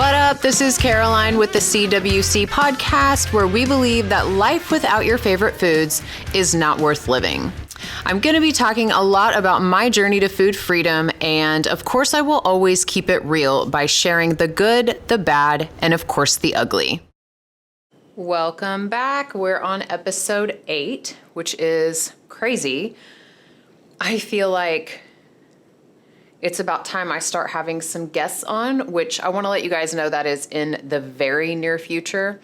What up? This is Caroline with the CWC podcast, where we believe that life without your favorite foods is not worth living. I'm going to be talking a lot about my journey to food freedom, and of course, I will always keep it real by sharing the good, the bad, and of course, the ugly. Welcome back. We're on episode 8, which is crazy. I feel like it's about time I start having some guests on, which I want to let you guys know that is in the very near future.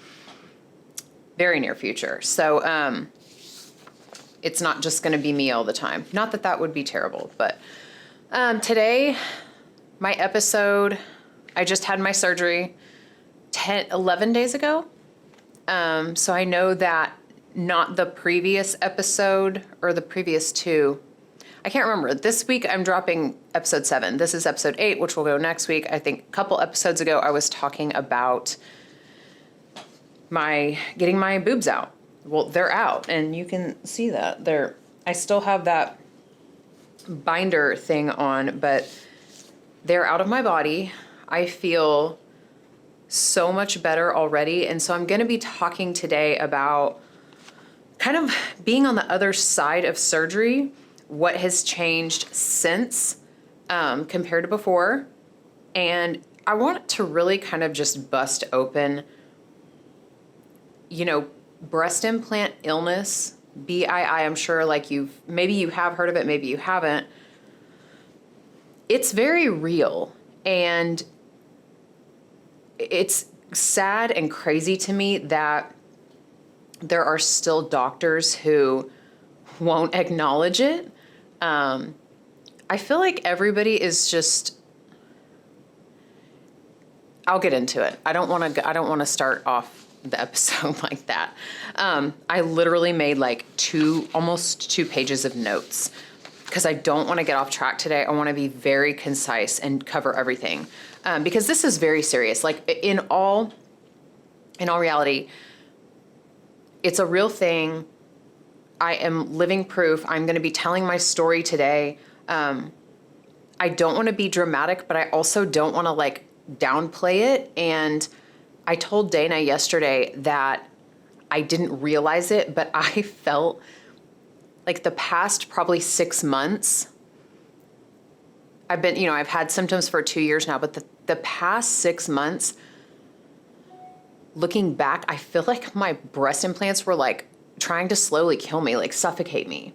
Very near future. So it's not just going to be me all the time. Not that that would be terrible, but today, my episode, I just had my surgery 11 days ago. So I know that not the previous episode or the previous two. I can't remember. This week I'm dropping episode 7. This is episode 8, which will go next week. I think a couple episodes ago I was talking about getting my boobs out. Well, they're out, and you can see that. I still have that binder thing on, but they're out of my body. I feel so much better already, and so I'm going to be talking today about kind of being on the other side of surgery, what has changed since compared to before. And I want to really kind of just bust open, breast implant illness, BII. I'm sure maybe you have heard of it, maybe you haven't. It's very real, and it's sad and crazy to me that there are still doctors who won't acknowledge it. I feel like everybody is just, I'll get into it. I don't want to start off the episode like that. I literally made almost 2 pages of notes because I don't want to get off track today. I want to be very concise and cover everything. Because this is very serious. In all reality, it's a real thing. I am living proof. I'm going to be telling my story today. I don't want to be dramatic, but I also don't want to downplay it. And I told Dana yesterday that I didn't realize it, but I felt like the past probably 6 months, I've had symptoms for 2 years now, but the past 6 months, looking back, I feel like my breast implants were trying to slowly kill me, suffocate me.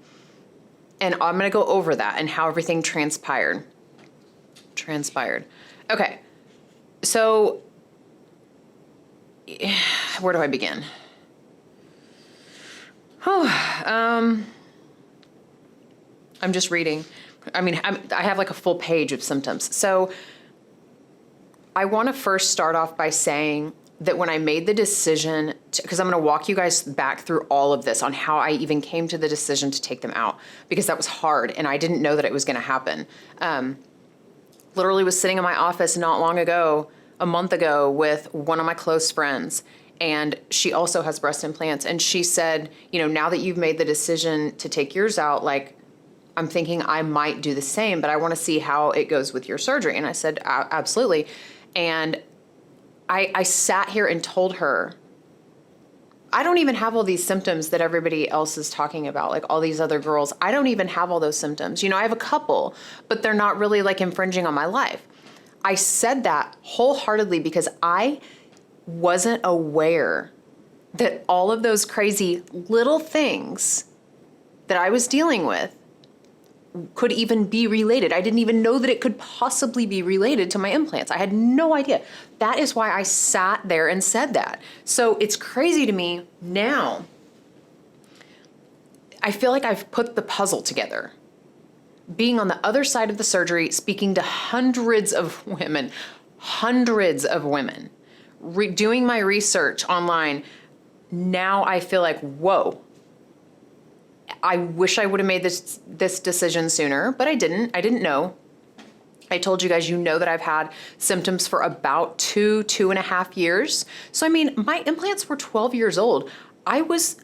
And I'm going to go over that and how everything transpired. Okay. So where do I begin? I'm just reading. I have a full page of symptoms. So I want to first start off by saying that when I made the decision, because I'm going to walk you guys back through all of this on how I even came to the decision to take them out, because that was hard and I didn't know that it was going to happen. Literally was sitting in my office not long ago, a month ago, with one of my close friends, and she also has breast implants. And she said, now that you've made the decision to take yours out, I'm thinking I might do the same, but I want to see how it goes with your surgery. And I said, absolutely. And I sat here and told her, I don't even have all these symptoms that everybody else is talking about, all these other girls. I don't even have all those symptoms. I have a couple, but they're not really infringing on my life. I said that wholeheartedly because I wasn't aware that all of those crazy little things that I was dealing with could even be related. I didn't even know that it could possibly be related to my implants. I had no idea. That is why I sat there and said that. So it's crazy to me now. I feel like I've put the puzzle together. Being on the other side of the surgery, speaking to hundreds of women, doing my research online. Now I feel like, whoa, I wish I would have made this decision sooner, but I didn't know. I told you guys, that I've had symptoms for about 2.5 years. So, my implants were 12 years old. I was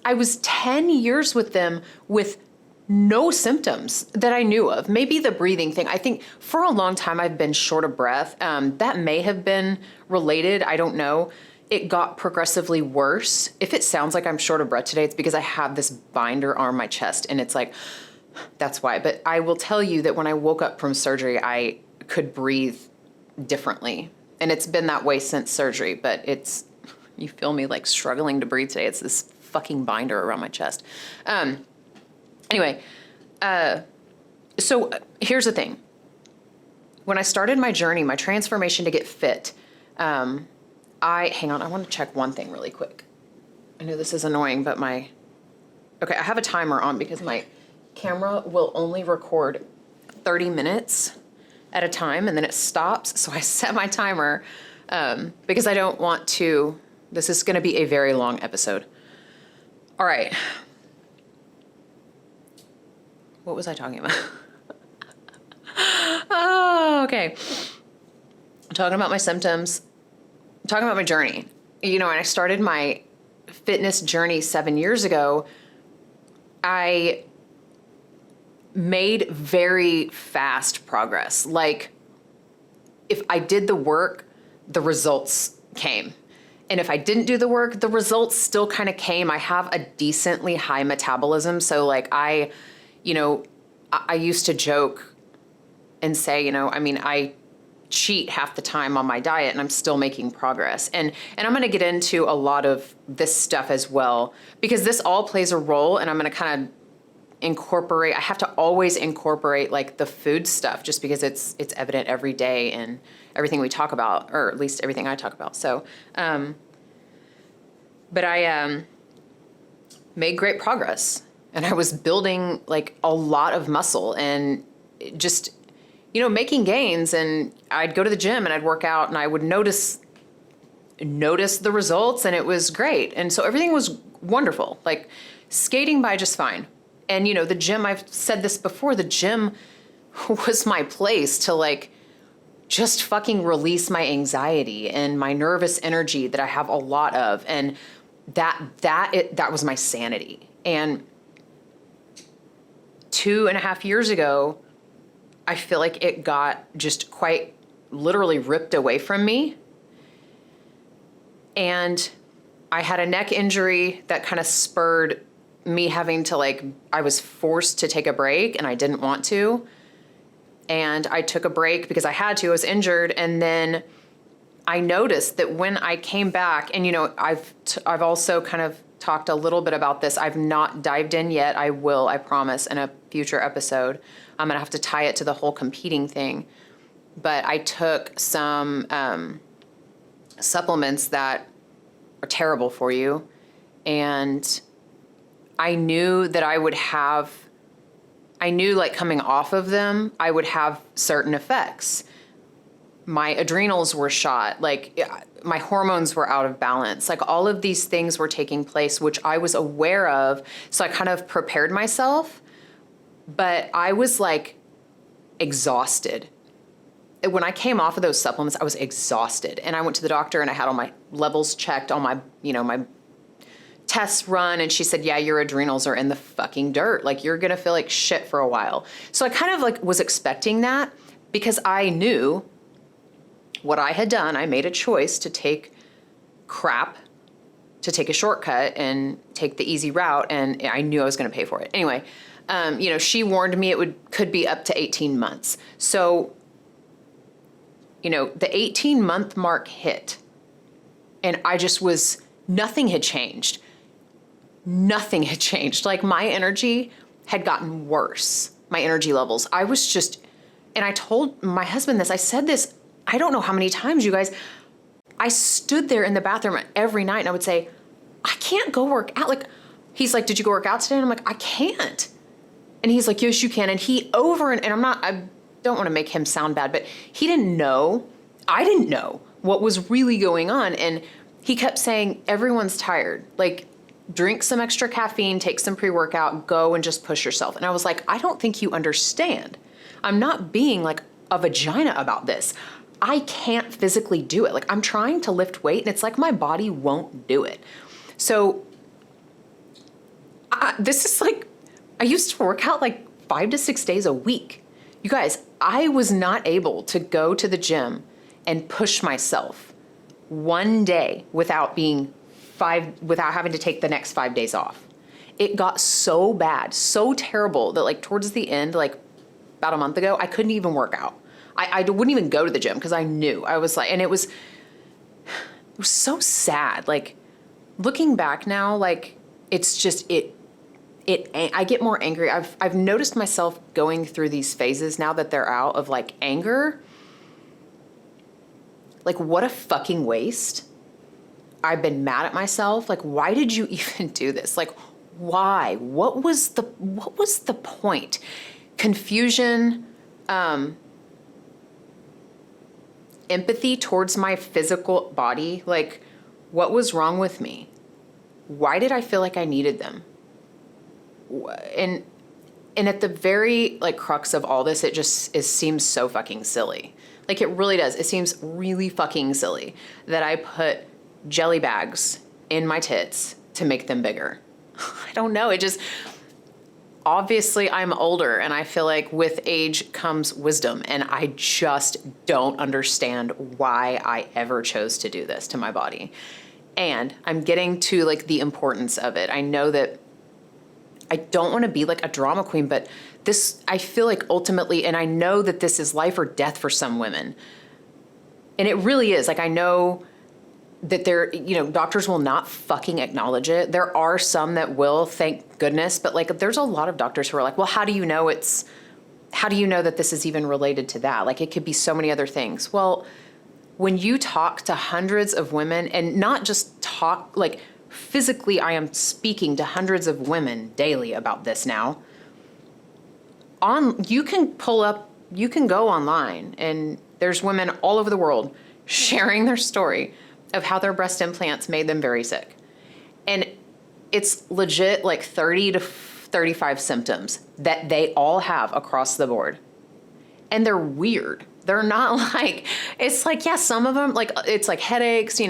10 years with them with no symptoms that I knew of. Maybe the breathing thing. I think for a long time I've been short of breath. That may have been related. I don't know. It got progressively worse. If it sounds like I'm short of breath today, it's because I have this binder on my chest and it's like, that's why. But I will tell you that when I woke up from surgery, I could breathe differently. And it's been that way since surgery, but you feel me like struggling to breathe today. It's this fucking binder around my chest. Anyway, so here's the thing. When I started my journey, my transformation to get fit, hang on, I want to check one thing really quick. I know this is annoying, but okay, I have a timer on because my camera will only record 30 minutes at a time and then it stops. So I set my timer, because I don't want to, this is going to be a very long episode. All right. What was I talking about? Oh, okay. I'm talking about my symptoms, I'm talking about my journey. You know, when I started my fitness journey 7 years ago, I made very fast progress. Like, if I did the work, the results came. And if I didn't do the work, the results still kind of came. I have a decently high metabolism. So like I used to joke and say, I cheat half the time on my diet and I'm still making progress. And I'm going to get into a lot of this stuff as well, because this all plays a role, and I'm going to kind of I have to always incorporate like the food stuff just because it's evident every day in everything we talk about, or at least everything I talk about. So, but I made great progress, and I was building like a lot of muscle and just, making gains. And I'd go to the gym and I'd work out and I would notice the results, and it was great. And so everything was wonderful, like skating by just fine. And, the gym, I've said this before, the gym was my place to like just fucking release my anxiety and my nervous energy that I have a lot of. And that was my sanity. And 2.5 years ago, I feel like it got just quite literally ripped away from me. And I had a neck injury that kind of spurred me having to I was forced to take a break, and I didn't want to. And I took a break because I had to, I was injured. And then I noticed that when I came back, and I've also kind of talked a little bit about this. I've not dived in yet. I will, I promise, in a future episode. I'm going to have to tie it to the whole competing thing. But I took some supplements that are terrible for you. And I knew that coming off of them, I would have certain effects. My adrenals were shot, my hormones were out of balance. All of these things were taking place, which I was aware of. So I kind of prepared myself, but I was exhausted. When I came off of those supplements, I was exhausted. And I went to the doctor and I had all my levels checked, all my, my tests run, and she said, yeah, your adrenals are in the fucking dirt. You're going to feel like shit for a while. So I kind of was expecting that, because I knew what I had done. I made a choice to take crap, to take a shortcut and take the easy route. And I knew I was going to pay for it. Anyway, she warned me could be up to 18 months. So, the 18-month mark hit, and I just nothing had changed. Nothing had changed. My energy had gotten worse. My energy levels. I was just, and I told my husband this, I said this, I don't know how many times, you guys. I stood there in the bathroom every night and I would say, I can't go work out. He's like, did you go work out today? And I'm like, I can't. And he's like, yes, you can. And I don't want to make him sound bad, but he didn't know. I didn't know what was really going on. And he kept saying, everyone's tired. Drink some extra caffeine, take some pre-workout, go and just push yourself. And I was like, I don't think you understand. I'm not being a vagina about this. I can't physically do it. I'm trying to lift weight and it's my body won't do it. So this is I used to work out like 5 to 6 days a week. You guys, I was not able to go to the gym and push myself one day without having to take the next 5 days off. It got so bad, so terrible that like towards the end, like about a month ago, I couldn't even work out. I wouldn't even go to the gym because I knew I was like, and it was so sad. Like looking back now, like it's just, I get more angry. I've noticed myself going through these phases now that they're out of like anger. Like what a fucking waste. I've been mad at myself. Like, why did you even do this? Like, why? What was the point? Confusion, empathy towards my physical body. Like, what was wrong with me? Why did I feel like I needed them? And at the very like crux of all this, it seems so fucking silly. Like it really does. It seems really fucking silly that I put jelly bags in my tits to make them bigger. I don't know. It just, obviously I'm older and I feel like with age comes wisdom, and I just don't understand why I ever chose to do this to my body. And I'm getting to like the importance of it. I know that I don't want to be like a drama queen, but this, I feel like ultimately, and I know that this is life or death for some women. And it really is. Like, I know that doctors will not fucking acknowledge it. There are some that will, thank goodness. But like, there's a lot of doctors who are like, well, how do you know that this is even related to that? Like, it could be so many other things. Well, when you talk to hundreds of women, and not just talk, like physically, I am speaking to hundreds of women daily about this now. You can go online, and there's women all over the world sharing their story of how their breast implants made them very sick. And it's legit like 30 to 35 symptoms that they all have across the board. And they're weird. They're not like, it's like, yeah, some of them, like, it's like headaches,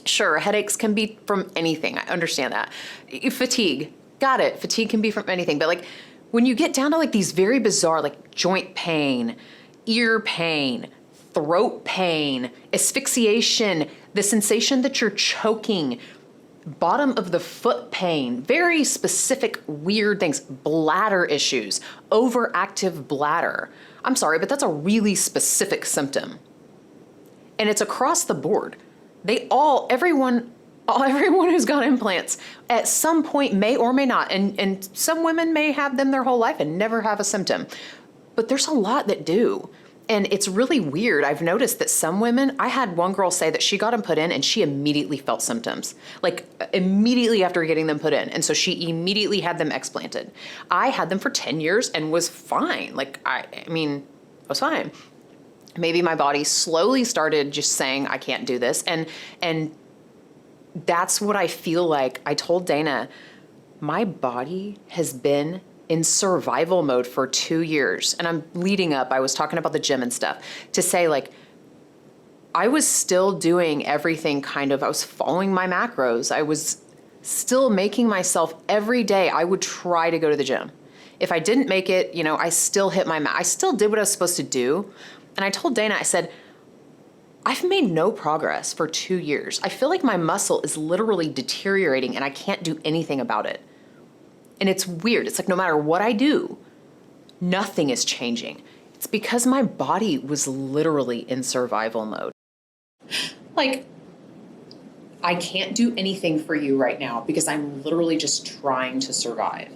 sure, headaches can be from anything. I understand that. Fatigue, got it. Fatigue can be from anything. But like, when you get down to like these very bizarre, like joint pain, ear pain, throat pain, asphyxiation, the sensation that you're choking, bottom of the foot pain, very specific weird things, bladder issues, overactive bladder. I'm sorry, but that's a really specific symptom. And it's across the board. Everyone who's got implants at some point may or may not, and some women may have them their whole life and never have a symptom, but there's a lot that do. And it's really weird. I've noticed that some women, I had one girl say that she got them put in and she immediately felt symptoms, like immediately after getting them put in. And so she immediately had them explanted. I had them for 10 years and was fine. Like, I was fine. Maybe my body slowly started just saying, I can't do this. And that's what I feel like. I told Dana, my body has been in survival mode for 2 years. And I'm leading up, I was talking about the gym and stuff, to say like, I was still doing everything I was following my macros. I was still making myself every day. I would try to go to the gym. If I didn't make it, I still hit I still did what I was supposed to do. And I told Dana, I said, I've made no progress for 2 years. I feel like my muscle is literally deteriorating and I can't do anything about it. And it's weird. It's like no matter what I do, nothing is changing. It's because my body was literally in survival mode. Like, I can't do anything for you right now because I'm literally just trying to survive.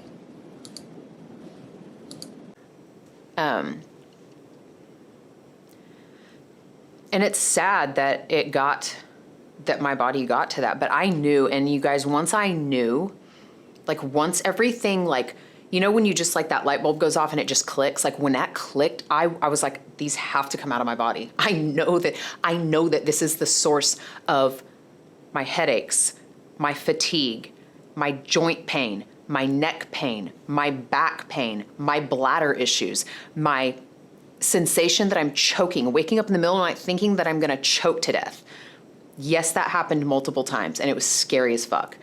And it's sad that my body got to that, but I knew, and you guys, once I knew, like once everything, like, when you just like that light bulb goes off and it just clicks, like when that clicked, I was like, these have to come out of my body. I know that this is the source of my headaches, my fatigue, my joint pain, my neck pain, my back pain, my bladder issues, my sensation that I'm choking, waking up in the middle of the night thinking that I'm gonna choke to death. Yes, that happened multiple times and it was scary as fuck.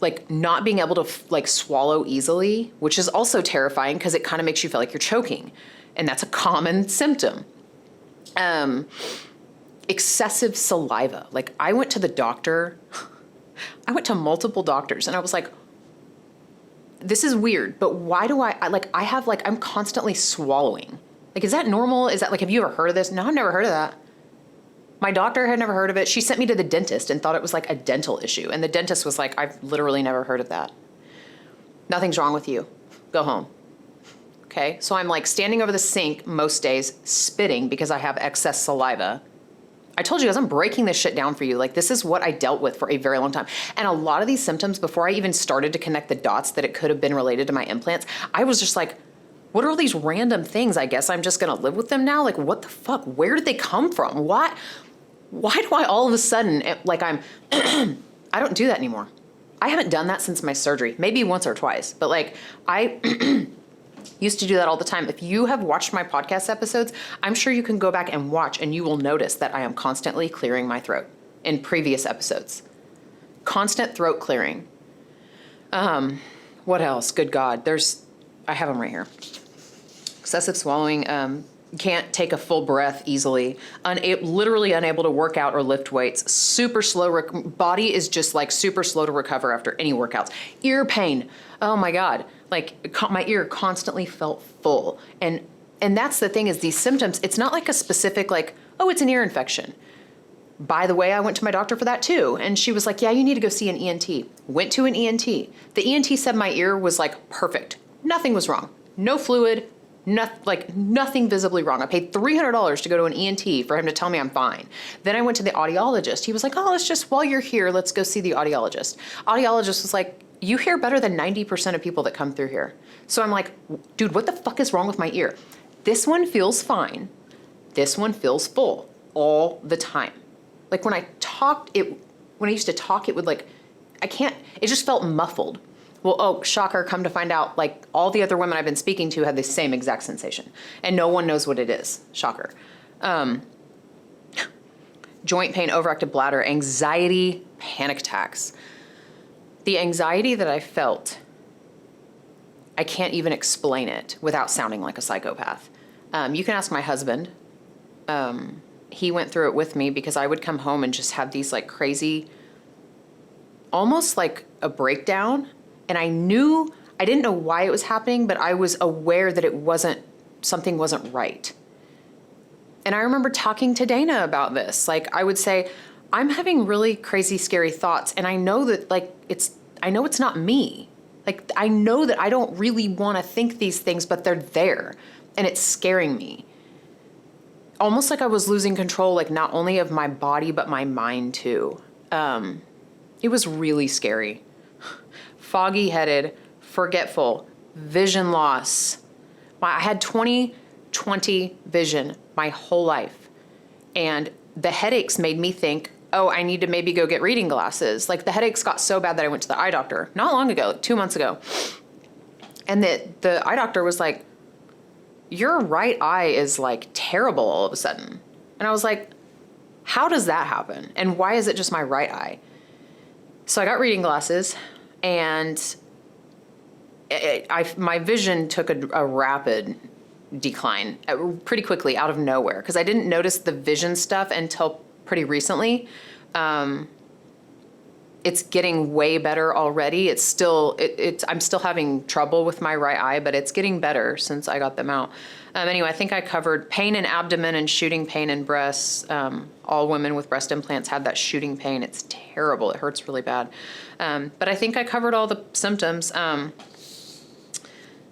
like not being able to like swallow easily, which is also terrifying because it kind of makes you feel like you're choking. And that's a common symptom. Excessive saliva. Like I went to the doctor, I went to multiple doctors and I was like, this is weird, but why do I'm constantly swallowing. Like, is that normal? Is that like, have you ever heard of this? No, I've never heard of that. My doctor had never heard of it. She sent me to the dentist and thought it was like a dental issue. And the dentist was like, I've literally never heard of that. Nothing's wrong with you. Go home. Okay. So I'm like standing over the sink most days, spitting because I have excess saliva. I told you guys, I'm breaking this shit down for you. Like, this is what I dealt with for a very long time. And a lot of these symptoms, before I even started to connect the dots that it could have been related to my implants, I was just like, what are all these random things? I guess I'm just going to live with them now. Like, what the fuck? Where did they come from? Why do I all of a sudden, like I don't do that anymore. I haven't done that since my surgery, maybe once or twice, but like I used to do that all the time. If you have watched my podcast episodes, I'm sure you can go back and watch and you will notice that I am constantly clearing my throat in previous episodes. Constant throat clearing. What else? Good God. I have them right here. Excessive swallowing, can't take a full breath easily, literally unable to work out or lift weights, super slow, body is just like super slow to recover after any workouts. Ear pain, oh my God, like my ear constantly felt full. And that's the thing is these symptoms, it's not like a specific like, oh, it's an ear infection. By the way, I went to my doctor for that too. And she was like, yeah, you need to go see an ENT. Went to an ENT. The ENT said my ear was like perfect. Nothing was wrong. No fluid. Nothing visibly wrong. I paid $300 to go to an ENT for him to tell me I'm fine. Then I went to the audiologist. He was like, oh, while you're here, let's go see the audiologist. Audiologist was like, you hear better than 90% of people that come through here. So I'm like, dude, what the fuck is wrong with my ear? This one feels fine. This one feels full all the time. Like when I used to talk, it would it just felt muffled. Well, oh, shocker, come to find out, like all the other women I've been speaking to had the same exact sensation. And no one knows what it is. Shocker. Joint pain, overactive bladder, anxiety, panic attacks. The anxiety that I felt, I can't even explain it without sounding like a psychopath. You can ask my husband. He went through it with me because I would come home and just have these like crazy, almost like a breakdown. And I didn't know why it was happening, but I was aware that something wasn't right. And I remember talking to Dana about this. Like I would say, I'm having really crazy, scary thoughts. And I know that I know it's not me. Like I know that I don't really want to think these things, but they're there and it's scaring me. Almost like I was losing control, like not only of my body, but my mind too. It was really scary. Foggy headed, forgetful, vision loss. I had 20/20 vision my whole life. And the headaches made me think, oh, I need to maybe go get reading glasses. Like the headaches got so bad that I went to the eye doctor not long ago, 2 months ago. And the eye doctor was like, your right eye is like terrible all of a sudden. And I was like, how does that happen? And why is it just my right eye? So I got reading glasses. And my vision took a rapid decline pretty quickly out of nowhere because I didn't notice the vision stuff until pretty recently. It's getting way better already. I'm still having trouble with my right eye, but it's getting better since I got them out. Anyway, I think I covered pain in abdomen and shooting pain in breasts. All women with breast implants have that shooting pain. It's terrible. It hurts really bad. But I think I covered all the symptoms.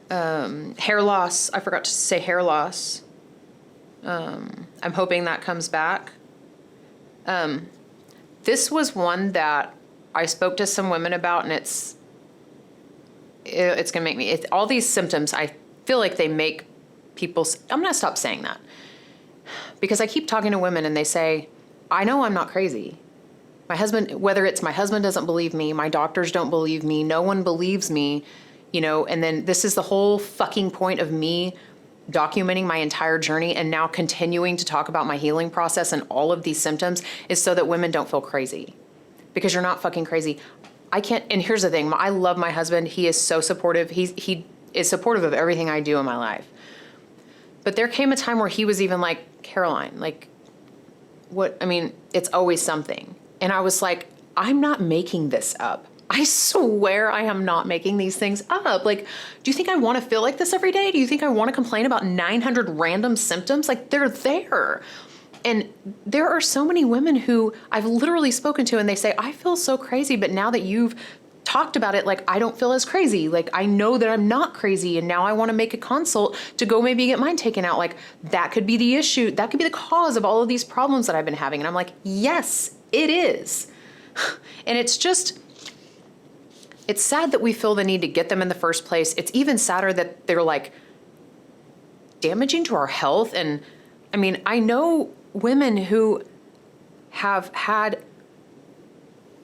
Hair loss. I forgot to say hair loss. I'm hoping that comes back. This was one that I spoke to some women about, and it's going to make me, all these symptoms, I feel like they make people, I'm going to stop saying that because I keep talking to women and they say, I know I'm not crazy. My husband, whether it's my husband doesn't believe me, my doctors don't believe me, no one believes me, and then this is the whole fucking point of me documenting my entire journey and now continuing to talk about my healing process and all of these symptoms is so that women don't feel crazy. Because you're not fucking crazy. I can't, and here's the thing, I love my husband. He is so supportive. He is supportive of everything I do in my life. But there came a time where he was even like, Caroline, like, what, I mean, it's always something. And I was like, I'm not making this up. I swear I am not making these things up. Like, do you think I want to feel like this every day? Do you think I want to complain about 900 random symptoms? Like, they're there. And there are so many women who I've literally spoken to and they say, I feel so crazy, but now that you've talked about it, like, I don't feel as crazy. Like, I know that I'm not crazy, and now I want to make a consult to go maybe get mine taken out. Like, that could be the issue. That could be the cause of all of these problems that I've been having. And I'm like, yes, it is. And it's just, it's sad that we feel the need to get them in the first place. It's even sadder that they're like damaging to our health. And I mean, I know women who have had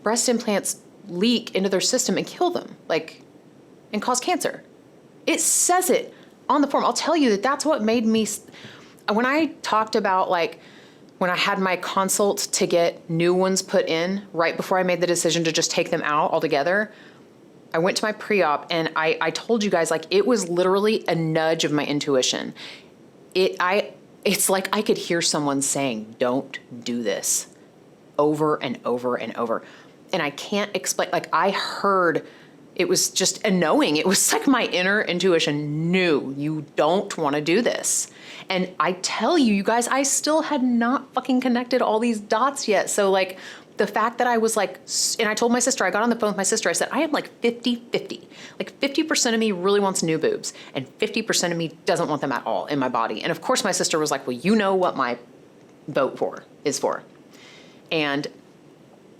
breast implants leak into their system and kill them, like, and cause cancer. It says it on the form. I'll tell you that that's what made me, when I talked about, like, when I had my consult to get new ones put in right before I made the decision to just take them out altogether, I went to my pre-op and I told you guys, like, it was literally a nudge of my intuition. It's like I could hear someone saying, don't do this, over and over and over. And I can't explain, like, I heard, it was just a knowing. It was like my inner intuition knew, you don't want to do this. And I tell you, you guys, I still had not fucking connected all these dots yet. So, like, the fact that I was like, and I told my sister, I got on the phone with my sister, I said, I am like 50-50. Like 50% of me really wants new boobs and 50% of me doesn't want them at all in my body. And of course my sister was like, well, you know what my vote is for. And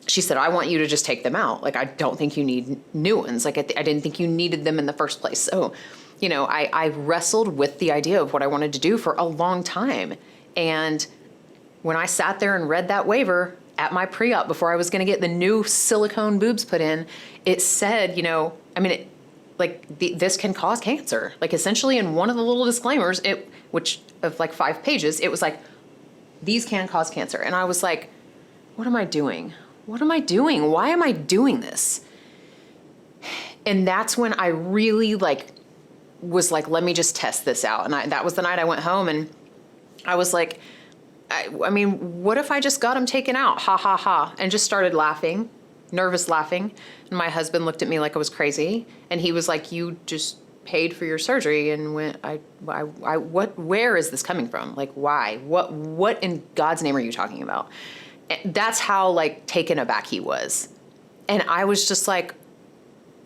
she said, I want you to just take them out. Like, I don't think you need new ones. Like, I didn't think you needed them in the first place. So, you know, I wrestled with the idea of what I wanted to do for a long time. And when I sat there and read that waiver at my pre-op before I was going to get the new silicone boobs put in, it said, you know, I mean, this can cause cancer. Like, essentially in one of the little disclaimers, which of like 5 pages, it was like, these can cause cancer. And I was like, what am I doing? What am I doing? Why am I doing this? And that's when I really was like, let me just test this out. And that was the night I went home and I was like, I mean, what if I just got them taken out? Ha, ha, ha. And just started laughing, nervous laughing. And my husband looked at me like I was crazy. And he was like, you just paid for your surgery. And where is this coming from? Like, why? What in God's name are you talking about? And that's how, like, taken aback he was. And I was just like,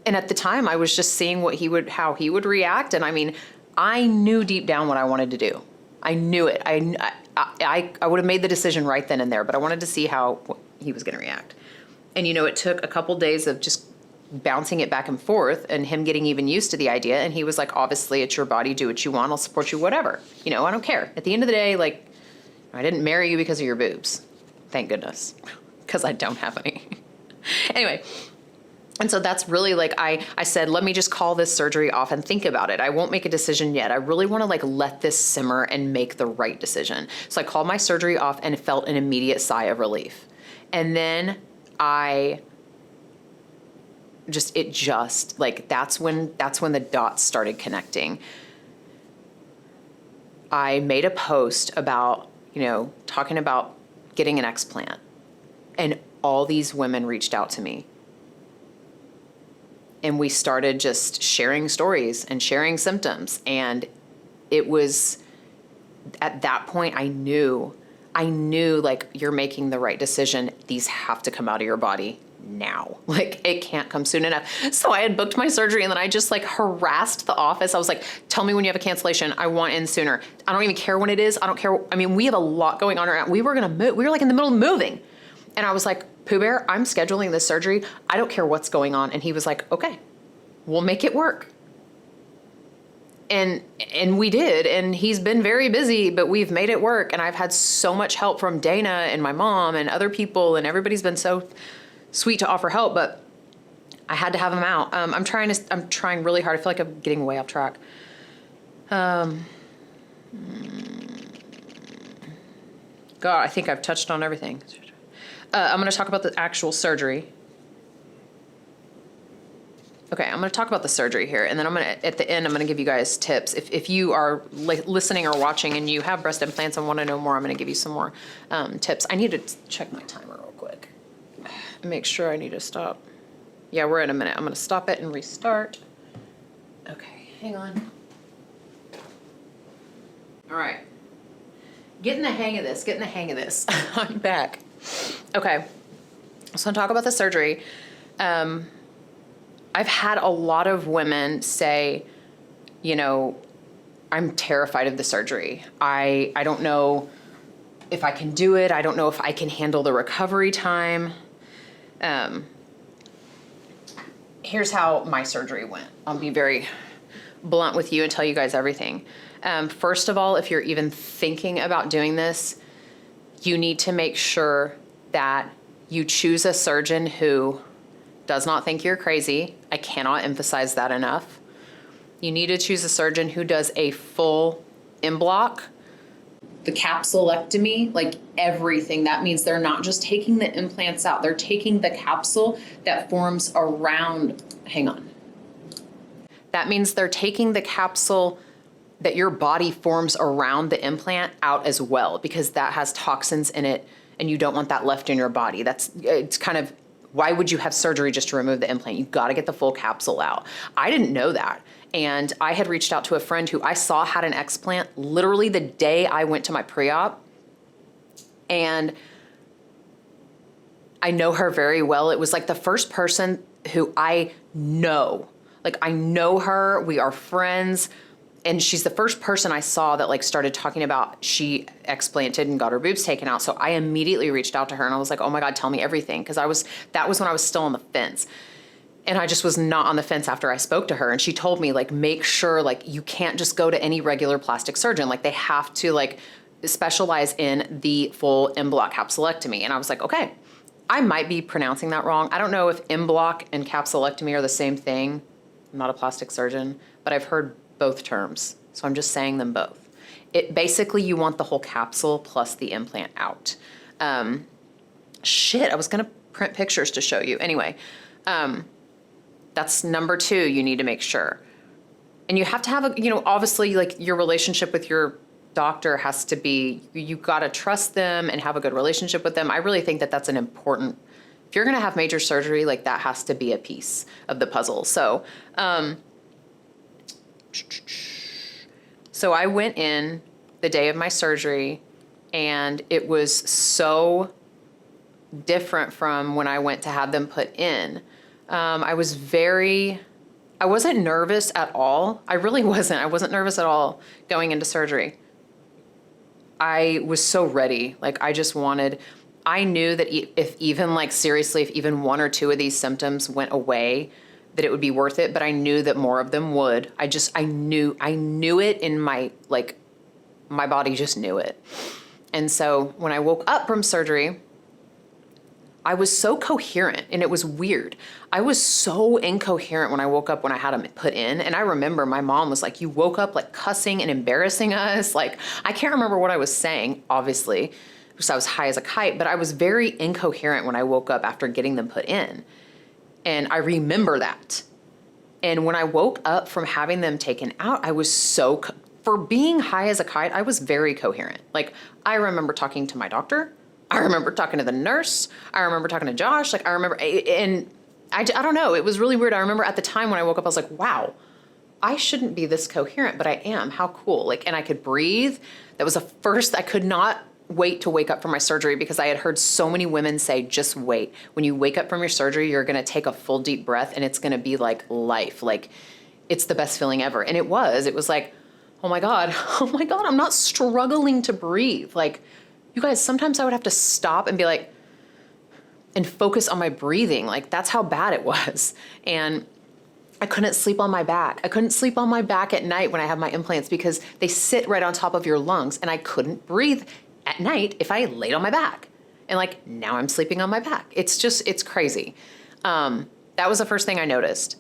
and at the time I was just seeing how he would react. And I mean, I knew deep down what I wanted to do. I knew it. I would have made the decision right then and there, but I wanted to see how he was going to react. And, you know, it took a couple days of just bouncing it back and forth and him getting even used to the idea. And he was like, obviously it's your body, do what you want. I'll support you, whatever. You know, I don't care. At the end of the day, like, I didn't marry you because of your boobs. Thank goodness, because I don't have any. Anyway. And so that's really like, I said, let me just call this surgery off and think about it. I won't make a decision yet. I really want to like let this simmer and make the right decision. So I called my surgery off and felt an immediate sigh of relief. And then that's when the dots started connecting. I made a post about, you know, talking about getting an explant, and all these women reached out to me. And we started just sharing stories and sharing symptoms. And it was at that point I knew like, you're making the right decision. These have to come out of your body now. Like, it can't come soon enough. So I had booked my surgery and then I just like harassed the office. I was like, tell me when you have a cancellation. I want in sooner. I don't even care when it is. I don't care. I mean, we have a lot going on right now. We were going to move. We were like in the middle of moving. And I was like, Pooh Bear, I'm scheduling this surgery. I don't care what's going on. And he was like, okay, we'll make it work. And we did. And he's been very busy, but we've made it work. And I've had so much help from Dana and my mom and other people. And everybody's been so sweet to offer help, but I had to have him out. I'm trying really hard. I feel like I'm getting way off track. God, I think I've touched on everything. I'm going to talk about the actual surgery. Okay, I'm going to talk about the surgery here, and then at the end, I'm going to give you guys tips. If you are listening or watching and you have breast implants and want to know more, I'm going to give you some more tips. I need to check my timer real quick. Make sure I need to stop. Yeah, we're at a minute. I'm going to stop it and restart. Okay, hang on. All right. Getting the hang of this. I'm back. Okay, so I'll talk about the surgery. I've had a lot of women say, you know, I'm terrified of the surgery. I don't know if I can do it. I don't know if I can handle the recovery time. Here's how my surgery went. I'll be very blunt with you and tell you guys everything. First of all, if you're even thinking about doing this, you need to make sure that you choose a surgeon who does not think you're crazy. I cannot emphasize that enough. You need to choose a surgeon who does a full in-block, the capsulectomy, like everything. That means they're not just taking the implants out, they're taking the capsule that forms around, hang on. That means they're taking the capsule that your body forms around the implant out as well, because that has toxins in it and you don't want that left in your body. It's kind of, why would you have surgery just to remove the implant? You've got to get the full capsule out. I didn't know that. And I had reached out to a friend who I saw had an explant literally the day I went to my pre-op. And I know her very well. It was like the first person who I know. Like, I know her, we are friends. And she's the first person I saw that like started talking about she explanted and got her boobs taken out. So I immediately reached out to her and I was like, oh my God, tell me everything. Cause that was when I was still on the fence. And I just was not on the fence after I spoke to her. And she told me like, make sure like you can't just go to any regular plastic surgeon. Like they have to like specialize in the full in-block capsulectomy. And I was like, okay, I might be pronouncing that wrong. I don't know if in-block and capsulectomy are the same thing. I'm not a plastic surgeon, but I've heard both terms. So I'm just saying them both. It basically, you want the whole capsule plus the implant out. Shit, I was gonna print pictures to show you. Anyway, that's number 2, you need to make sure. And you have to have obviously like your relationship with your doctor has to be, you gotta trust them and have a good relationship with them. I really think that that's an important, if you're gonna have major surgery, like that has to be a piece of the puzzle. So I went in the day of my surgery and it was so different from when I went to have them put in. I wasn't nervous at all. I really wasn't. I wasn't nervous at all going into surgery. I was so ready. Like I knew that if even like seriously, if even 1 or 2 of these symptoms went away, that it would be worth it, but I knew that more of them would. I knew it in my body just knew it. And so when I woke up from surgery, I was so coherent and it was weird. I was so incoherent when I woke up when I had them put in. And I remember my mom was like, you woke up like cussing and embarrassing us. Like, I can't remember what I was saying, obviously, because I was high as a kite, but I was very incoherent when I woke up after getting them put in. And I remember that. And when I woke up from having them taken out, I was for being high as a kite, I was very coherent. Like, I remember talking to my doctor. I remember talking to the nurse. I remember talking to Josh. Like, I remember, and I don't know. It was really weird. I remember at the time when I woke up, I was like, wow, I shouldn't be this coherent, but I am. How cool. Like, and I could breathe. That was I could not wait to wake up from my surgery because I had heard so many women say, just wait. When you wake up from your surgery, you're going to take a full deep breath and it's going to be like life. Like, it's the best feeling ever. And it was like, oh my God, I'm not struggling to breathe. Like, you guys, sometimes I would have to stop and be like, and focus on my breathing. Like, that's how bad it was. And I couldn't sleep on my back. I couldn't sleep on my back at night when I have my implants because they sit right on top of your lungs and I couldn't breathe at night if I laid on my back. And like, now I'm sleeping on my back. It's crazy. That was the first thing I noticed.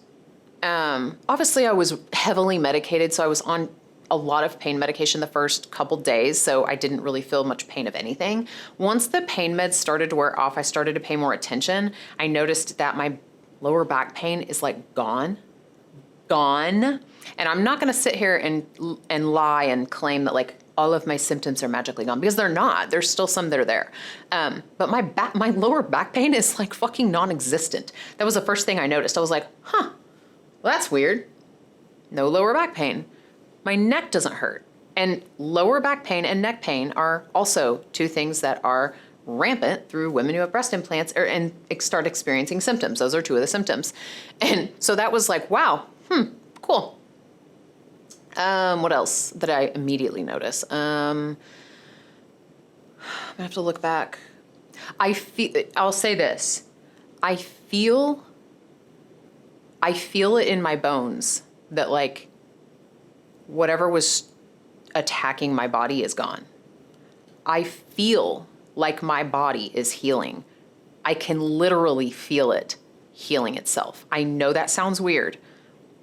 Obviously I was heavily medicated, so I was on a lot of pain medication the first couple days, so I didn't really feel much pain of anything. Once the pain meds started to wear off, I started to pay more attention. I noticed that my lower back pain is like gone. And I'm not going to sit here and lie and claim that like all of my symptoms are magically gone, because they're not. There's still some that are there. But my lower back pain is like fucking non-existent. That was the first thing I noticed. I was like, well, that's weird. No lower back pain. My neck doesn't hurt. And lower back pain and neck pain are also two things that are rampant through women who have breast implants and start experiencing symptoms. Those are two of the symptoms. And so that was like, wow, cool. What else did I immediately notice? I'm gonna have to look back. I'll say this. I feel it in my bones that like whatever was attacking my body is gone. I feel like my body is healing. I can literally feel it healing itself. I know that sounds weird,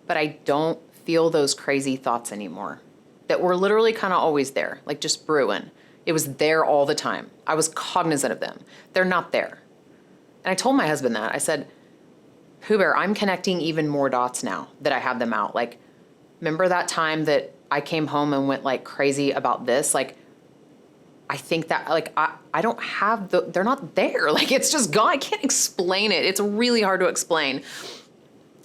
but I don't feel those crazy thoughts anymore that were literally kind of always there, like just brewing. It was there all the time. I was cognizant of them. They're not there. And I told my husband that. I said, Pooh Bear, I'm connecting even more dots now that I have them out. Like, remember that time that I came home and went like crazy about this? Like, I think that like, I don't have they're not there. Like, it's just gone. I can't explain it. It's really hard to explain.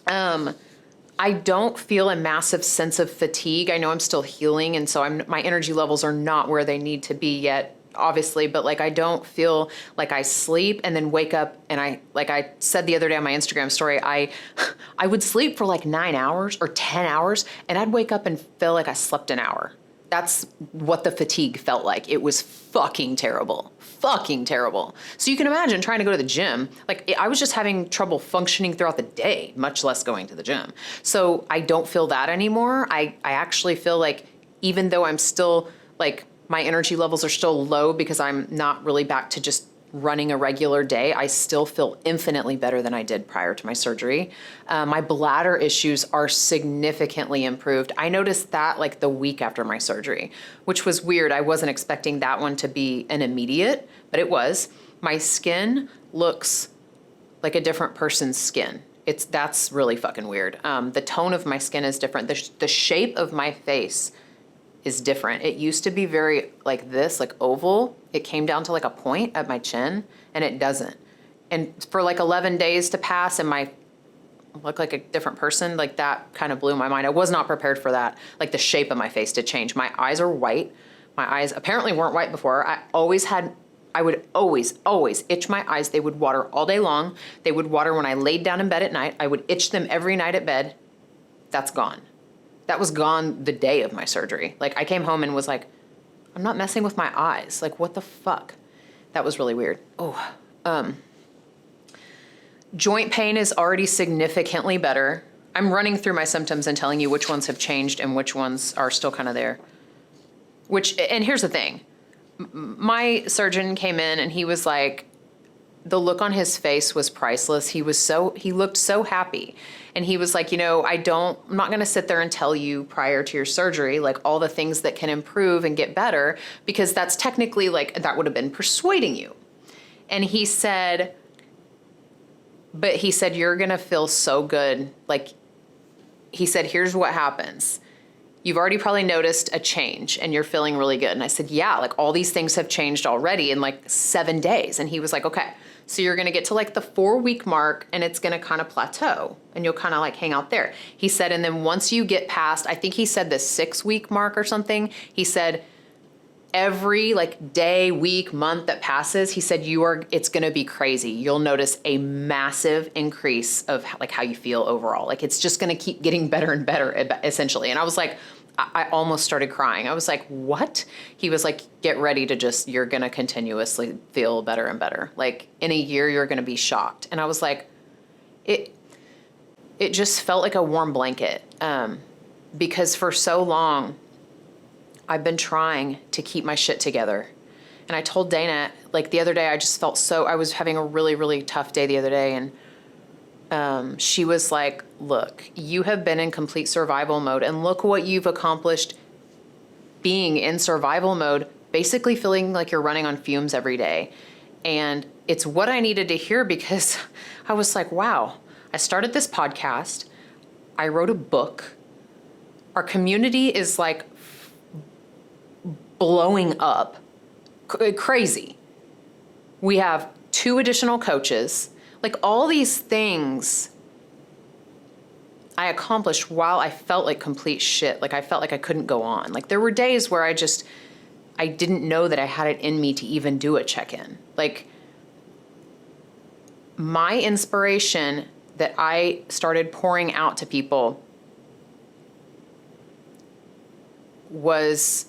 I don't feel a massive sense of fatigue. I know I'm still healing. And so my energy levels are not where they need to be yet, obviously, but like, I don't feel like I sleep and then wake up. And like I said the other day on my Instagram story, I would sleep for like 9 hours or 10 hours and I'd wake up and feel like I slept an hour. That's what the fatigue felt like. It was fucking terrible. So you can imagine trying to go to the gym. Like, I was just having trouble functioning throughout the day, much less going to the gym. So I don't feel that anymore. I actually feel like even though I'm still like, my energy levels are still low because I'm not really back to just running a regular day, I still feel infinitely better than I did prior to my surgery. My bladder issues are significantly improved. I noticed that like the week after my surgery, which was weird. I wasn't expecting that one to be an immediate, but it was. My skin looks like a different person's skin. That's really fucking weird. The tone of my skin is different. The shape of my face is different. It used to be very like this, like oval. It came down to like a point at my chin, and it doesn't. And for like 11 days to pass and I look like a different person, like that kind of blew my mind. I was not prepared for that. Like the shape of my face to change. My eyes are white. My eyes apparently weren't white before. I would always itch my eyes. They would water all day long. They would water when I laid down in bed at night. I would itch them every night at bed. That's gone. That was gone the day of my surgery. Like, I came home and was like, I'm not messing with my eyes. Like, what the fuck? That was really weird. Joint pain is already significantly better. I'm running through my symptoms and telling you which ones have changed and which ones are still kind of there. And here's the thing. My surgeon came in and he was like, the look on his face was priceless. He looked so happy. And he was like, I'm not going to sit there and tell you prior to your surgery, like all the things that can improve and get better, because that's technically like, that would have been persuading you. And he said, you're going to feel so good. Like, he said, here's what happens. You've already probably noticed a change and you're feeling really good. And I said, yeah, like all these things have changed already in like 7 days. And he was like, okay, so you're going to get to like the 4-week mark and it's going to kind of plateau and you'll kind of like hang out there. He said, and then once you get past, I think he said the 6-week mark or something, he said, every like day, week, month that passes, he said, it's going to be crazy. You'll notice a massive increase of like how you feel overall. Like, it's just going to keep getting better and better, essentially. And I was like, I almost started crying. I was like, what? He was like, get ready to you're going to continuously feel better and better. Like, in a year, you're going to be shocked. And I was like, it just felt like a warm blanket. Because for so long, I've been trying to keep my shit together. And I told Dana, like the other day, I just felt I was having a really, really tough day the other day. And she was like, look, you have been in complete survival mode and look what you've accomplished being in survival mode, basically feeling like you're running on fumes every day. And it's what I needed to hear, because I was like, wow, I started this podcast. I wrote a book. Our community is like blowing up. Crazy. We have 2 additional coaches. Like all these things I accomplished while I felt like complete shit. Like I felt like I couldn't go on. Like there were days where I didn't know that I had it in me to even do a check-in. Like my inspiration that I started pouring out to people was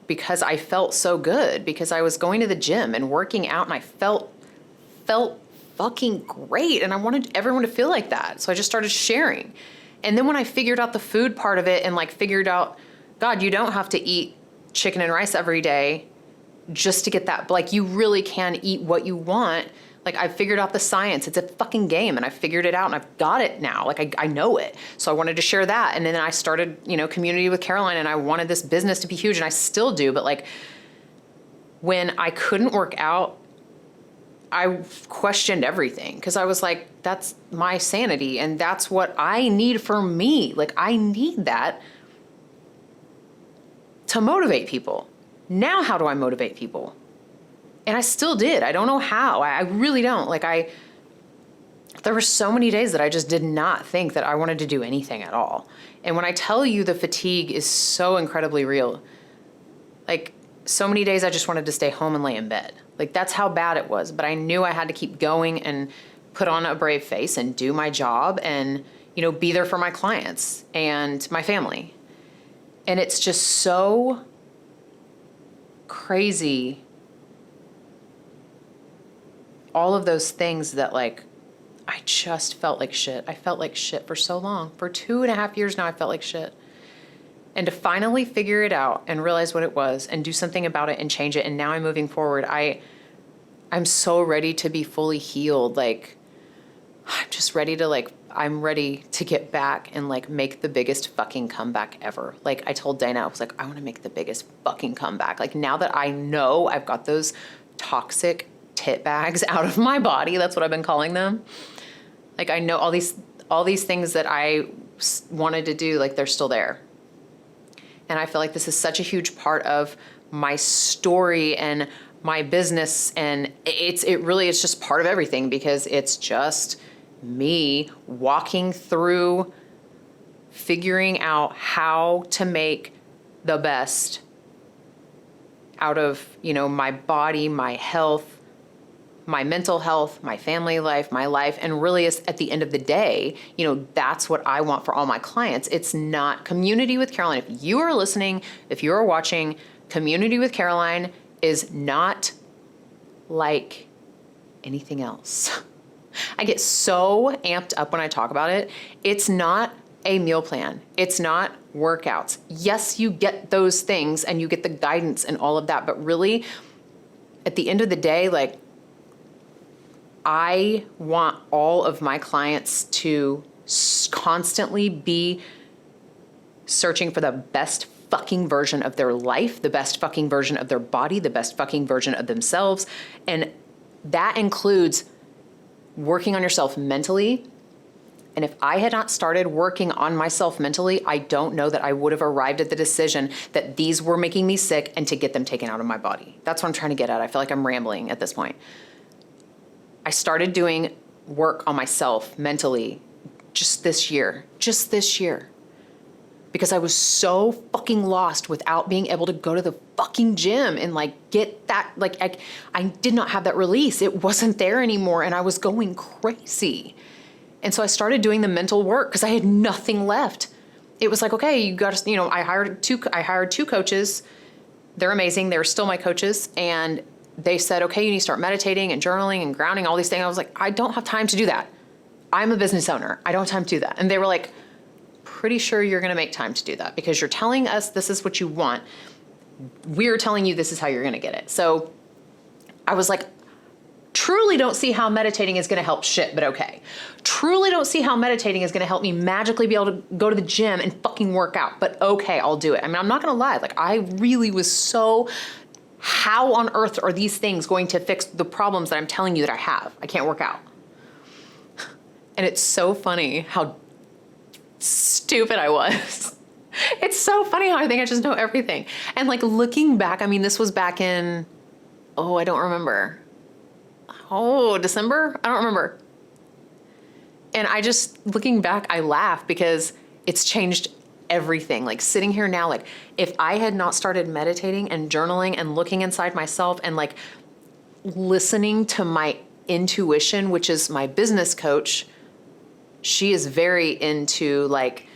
because I felt so good, because I was going to the gym and working out and I felt fucking great. And I wanted everyone to feel like that. So I just started sharing. And then when I figured out the food part of it and like figured out, God, you don't have to eat chicken and rice every day just to get that. Like you really can eat what you want. Like I figured out the science. It's a fucking game and I figured it out and I've got it now. Like I know it. So I wanted to share that. And then I started, Community with Caroline, and I wanted this business to be huge, and I still do. But like when I couldn't work out, I questioned everything because I was like, that's my sanity and that's what I need for me. Like I need that to motivate people. Now, how do I motivate people? And I still did. I don't know how. I really don't. Like there were so many days that I just did not think that I wanted to do anything at all. And when I tell you the fatigue is so incredibly real, like so many days I just wanted to stay home and lay in bed. Like that's how bad it was. But I knew I had to keep going and put on a brave face and do my job and, be there for my clients and my family. And it's just so crazy. All of those things that like, I just felt like shit. I felt like shit for so long. For 2.5 years now, I felt like shit. And to finally figure it out and realize what it was and do something about it and change it. And now I'm moving forward. I'm so ready to be fully healed. Like, I'm just ready to I'm ready to get back and like make the biggest fucking comeback ever. Like I told Dana, I was like, I want to make the biggest fucking comeback. Like now that I know I've got those toxic tit bags out of my body, that's what I've been calling them. Like I know all these things that I wanted to do, like they're still there. And I feel like this is such a huge part of my story and my business. And it's just part of everything, because it's just me walking through figuring out how to make the best out of, my body, my health, my mental health, my family life, my life. And really at the end of the day, that's what I want for all my clients. It's not Community with Caroline. If you are listening, if you are watching, Community with Caroline is not like anything else. I get so amped up when I talk about it. It's not a meal plan. It's not workouts. Yes, you get those things and you get the guidance and all of that. But really, at the end of the day, like, I want all of my clients to constantly be searching for the best fucking version of their life, the best fucking version of their body, the best fucking version of themselves. And that includes working on yourself mentally. And if I had not started working on myself mentally, I don't know that I would have arrived at the decision that these were making me sick and to get them taken out of my body. That's what I'm trying to get at. I feel like I'm rambling at this point. I started doing work on myself mentally just this year, because I was so fucking lost without being able to go to the fucking gym and like get that, like I did not have that release. It wasn't there anymore and I was going crazy. And so I started doing the mental work because I had nothing left. It was like, okay, you got to, I hired two coaches. They're amazing. They're still my coaches. And they said, okay, you need to start meditating and journaling and grounding, all these things. I was like, I don't have time to do that. I'm a business owner. I don't have time to do that. And they were like, pretty sure you're going to make time to do that because you're telling us this is what you want. We're telling you this is how you're going to get it. So I was like, truly don't see how meditating is going to help shit, but okay. Truly don't see how meditating is going to help me magically be able to go to the gym and fucking work out, but okay, I'll do it. I mean, I'm not going to lie. Like I really was so, how on earth are these things going to fix the problems that I'm telling you that I have? I can't work out. And it's so funny how stupid I was. It's so funny how I think I just know everything. And like looking back, I mean, this was back in, I don't remember. December? I don't remember. And I just, looking back, I laugh because it's changed everything. Like sitting here now, like if I had not started meditating and journaling and looking inside myself and like listening to my intuition, which is my business coach, she is very into like,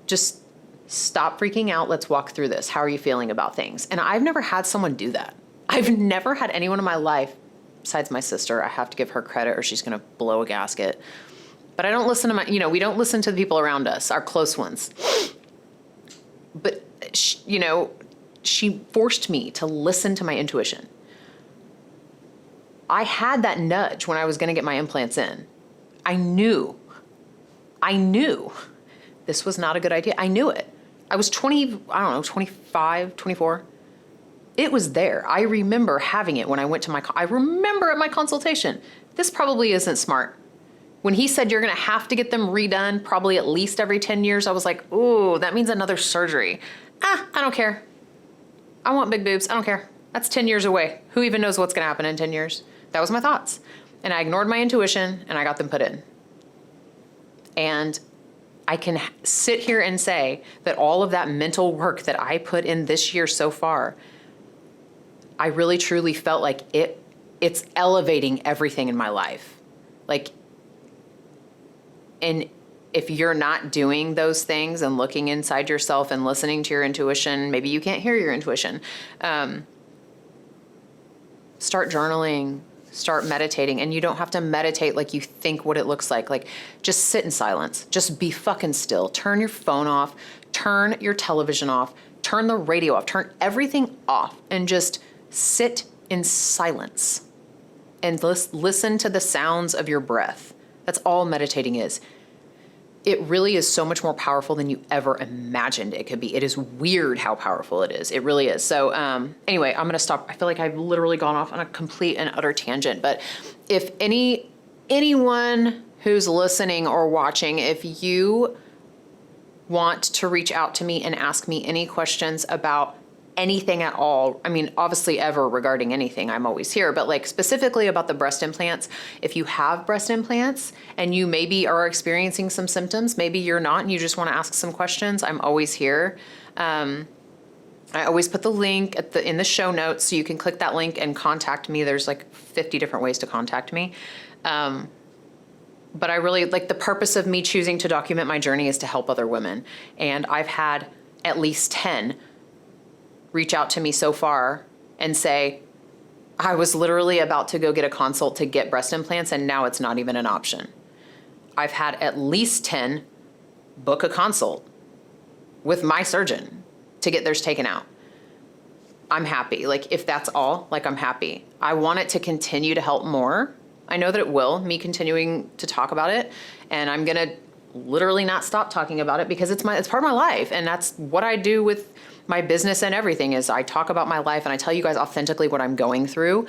just stop freaking out. Let's walk through this. How are you feeling about things? And I've never had someone do that. I've never had anyone in my life, besides my sister. I have to give her credit or she's going to blow a gasket. But I don't listen to we don't listen to the people around us, our close ones. But, she forced me to listen to my intuition. I had that nudge when I was going to get my implants in. I knew this was not a good idea. I knew it. I was 25, 24. It was there. I remember having it when I went to I remember at my consultation, this probably isn't smart. When he said you're going to have to get them redone probably at least every 10 years, I was like, ooh, that means another surgery. I don't care. I want big boobs. I don't care. That's 10 years away. Who even knows what's going to happen in 10 years? That was my thoughts. And I ignored my intuition and I got them put in. And I can sit here and say that all of that mental work that I put in this year so far, I really truly felt like it's elevating everything in my life. Like, and if you're not doing those things and looking inside yourself and listening to your intuition, maybe you can't hear your intuition. Start journaling, start meditating. And you don't have to meditate like you think what it looks like. Like just sit in silence, just be fucking still. Turn your phone off, turn your television off, turn the radio off, turn everything off and just sit in silence and listen to the sounds of your breath. That's all meditating is. It really is so much more powerful than you ever imagined it could be. It is weird how powerful it is. It really is. So anyway, I'm going to stop. I feel like I've literally gone off on a complete and utter tangent. But if anyone who's listening or watching, if you want to reach out to me and ask me any questions about anything at all, I mean, obviously ever regarding anything, I'm always here, but like specifically about the breast implants, if you have breast implants and you maybe are experiencing some symptoms, maybe you're not and you just want to ask some questions, I'm always here. I always put the link in the show notes so you can click that link and contact me. There's like 50 different ways to contact me. But I really like the purpose of me choosing to document my journey is to help other women. And I've had at least 10 reach out to me so far and say, I was literally about to go get a consult to get breast implants and now it's not even an option. I've had at least 10 book a consult with my surgeon to get theirs taken out. I'm happy. Like if that's all, like I'm happy. I want it to continue to help more. I know that it will, me continuing to talk about it, and I'm going to literally not stop talking about it because it's part of my life. And that's what I do with my business and everything is I talk about my life and I tell you guys authentically what I'm going through.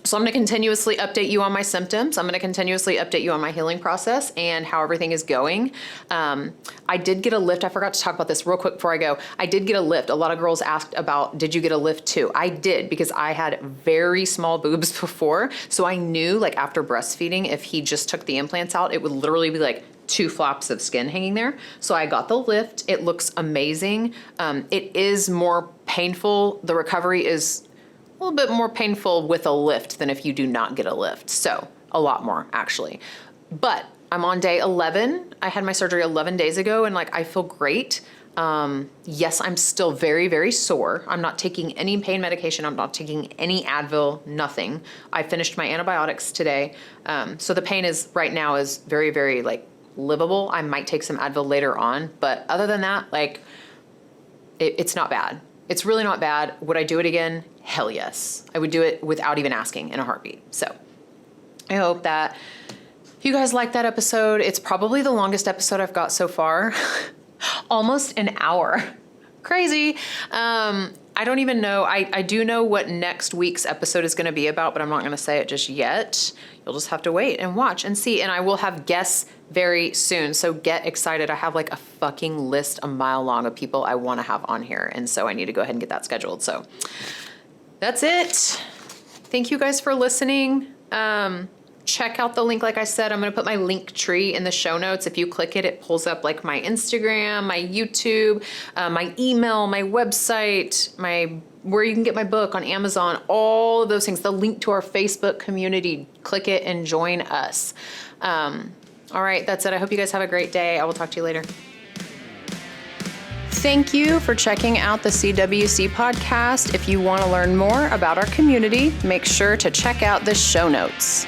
So I'm going to continuously update you on my symptoms. I'm going to continuously update you on my healing process and how everything is going. I did get a lift. I forgot to talk about this real quick before I go. I did get a lift. A lot of girls asked about, did you get a lift too? I did because I had very small boobs before. So I knew like after breastfeeding, if he just took the implants out, it would literally be like 2 flops of skin hanging there. So I got the lift. It looks amazing. It is more painful. The recovery is a little bit more painful with a lift than if you do not get a lift. So a lot more actually, but I'm on day 11. I had my surgery 11 days ago and like, I feel great. Yes, I'm still very, very sore. I'm not taking any pain medication. I'm not taking any Advil, nothing. I finished my antibiotics today. So the pain right now is very, very like livable. I might take some Advil later on, but other than that, like it's not bad. It's really not bad. Would I do it again? Hell yes. I would do it without even asking in a heartbeat. So I hope that you guys like that episode. It's probably the longest episode I've got so far. Almost an hour. Crazy. I I don't even know. I do know what next week's episode is going to be about, but I'm not going to say it just yet. You'll just have to wait and watch and see. And I will have guests very soon. So get excited. I have like a fucking list a mile long of people I want to have on here. And so I need to go ahead and get that scheduled. So that's it. Thank you guys for listening. Check out the link. Like I said, I'm going to put my link tree in the show notes. If you click it, it pulls up like my Instagram, my YouTube, my email, my website, where you can get my book on Amazon, all of those things, the link to our Facebook community. Click it and join us. All right, that's it. I hope you guys have a great day. I will talk to you later. Thank you for checking out the CWC podcast. If you want to learn more about our community, make sure to check out the show notes.